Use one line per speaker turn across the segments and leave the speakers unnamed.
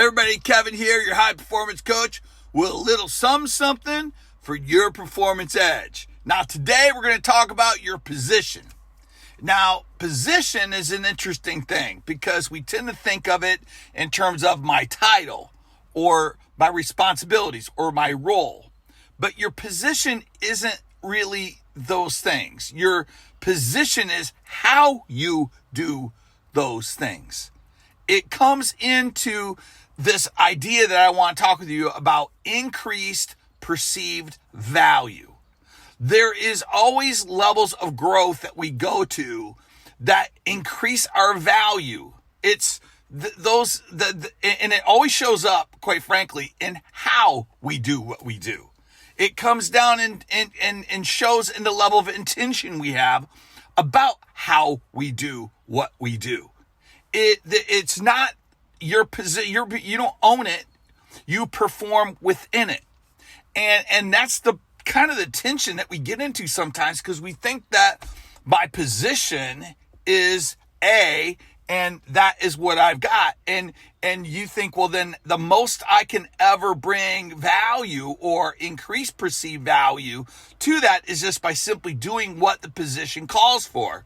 Hey everybody, Kevin here, your high performance coach with a little something for your performance edge. Now today we're going to talk about your position. Now, position is an interesting thing because we tend to think of it in terms of my title or my responsibilities or my role. But your position isn't really those things. Your position is how you do those things. It comes into this idea that I want to talk with you about increased perceived value. There is always levels of growth that we go to that increase our value. It's and it always shows up, quite frankly, in how we do what we do. It comes down and shows in the level of intention we have about how we do what we do. It's not your position. You don't own it. You perform within it, and that's the kind of the tension that we get into sometimes because we think that my position is A and that is what I've got, and you think, well, then the most I can ever bring value or increase perceived value to that is just by simply doing what the position calls for.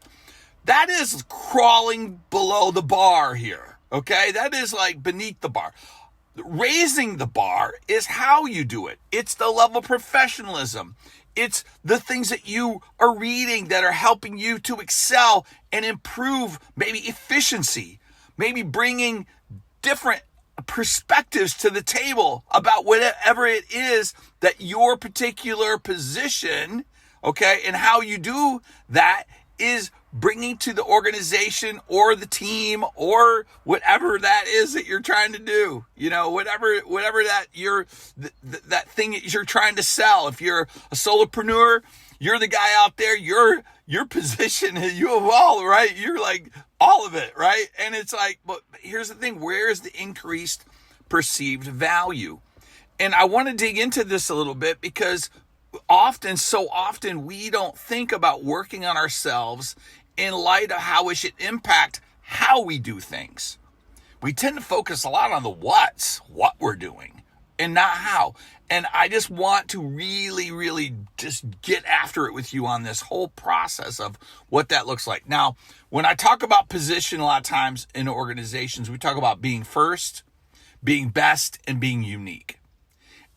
That is crawling below the bar here. Okay, that is like beneath the bar. Raising the bar is how you do it. It's the level of professionalism. It's the things that you are reading that are helping you to excel and improve maybe efficiency, maybe bringing different perspectives to the table about whatever it is that your particular position, okay, and how you do that is bringing to the organization or the team or whatever that is that you're trying to do, whatever that that thing that you're trying to sell. If you're a solopreneur, you're the guy out there, your position, you have all, right? You're like all of it, right? And it's like, but here's the thing, where is the increased perceived value? And I want to dig into this a little bit because so often we don't think about working on ourselves in light of how it should impact how we do things. We tend to focus a lot on the what we're doing, and not how. And I just want to really, really just get after it with you on this whole process of what that looks like. Now, when I talk about position, a lot of times in organizations, we talk about being first, being best, and being unique.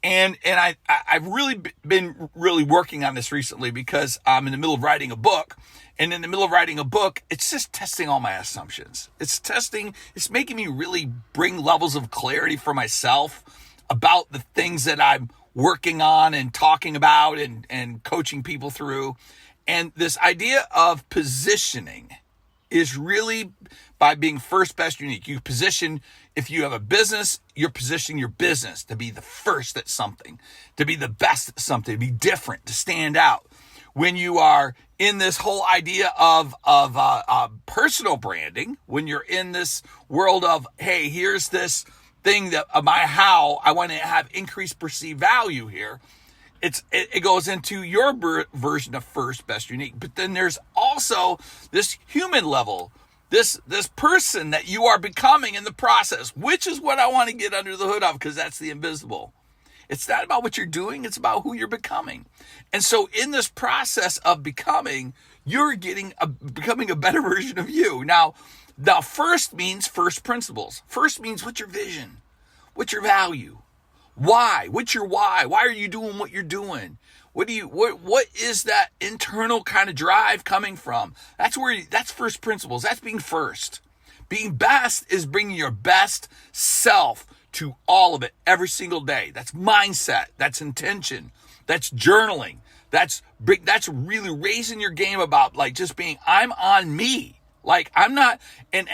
And I've really been working on this recently because I'm in the middle of writing a book. And in the middle of writing a book, it's just testing all my assumptions. It's making me really bring levels of clarity for myself about the things that I'm working on and talking about and coaching people through. And this idea of positioning is really by being first, best, unique. You position, if you have a business, you're positioning your business to be the first at something, to be the best at something, to be different, to stand out. When you are in this whole idea of personal branding, when you're in this world of, hey, here's this thing that my how I want to have increased perceived value here, it goes into your version of first, best, unique. But then there's also this human level, this person that you are becoming in the process, which is what I want to get under the hood of, because that's the invisible. It's not about what you're doing, it's about who you're becoming. And so in this process of becoming, you're becoming a better version of you. Now, the first means first principles. First means, what's your vision? What's your value? Why? What's your why? Why are you doing what you're doing? What is that internal kind of drive coming from? That's first principles. That's being first. Being best is bringing your best self to all of it every single day. That's mindset. That's intention. That's journaling. That's really raising your game about like just being, I'm on me. Like I'm not, and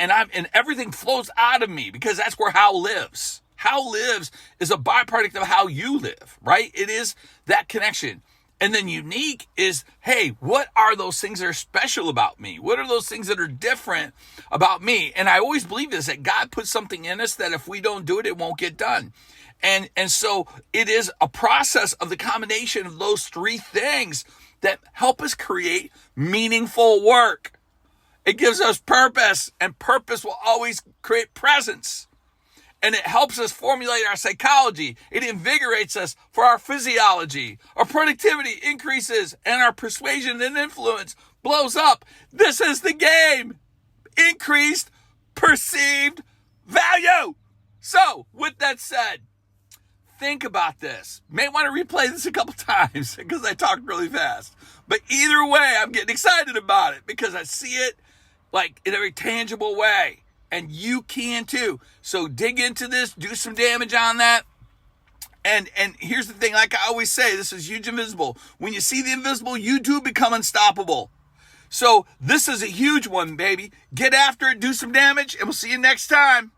everything flows out of me because that's where how lives. How lives is a byproduct of how you live, right? It is that connection. And then unique is, hey, what are those things that are special about me? What are those things that are different about me? And I always believe this, that God puts something in us that if we don't do it, it won't get done. And so it is a process of the combination of those three things that help us create meaningful work. It gives us purpose, and purpose will always create presence. And it helps us formulate our psychology. It invigorates us for our physiology. Our productivity increases and our persuasion and influence blows up. This is the game. Increased perceived value. So, with that said, think about this. May want to replay this a couple times because I talked really fast. But either way, I'm getting excited about it because I see it like in a very tangible way. And you can too. So dig into this, do some damage on that. And here's the thing, like I always say, this is huge invisible. When you see the invisible, you do become unstoppable. So this is a huge one, baby. Get after it, do some damage, and we'll see you next time.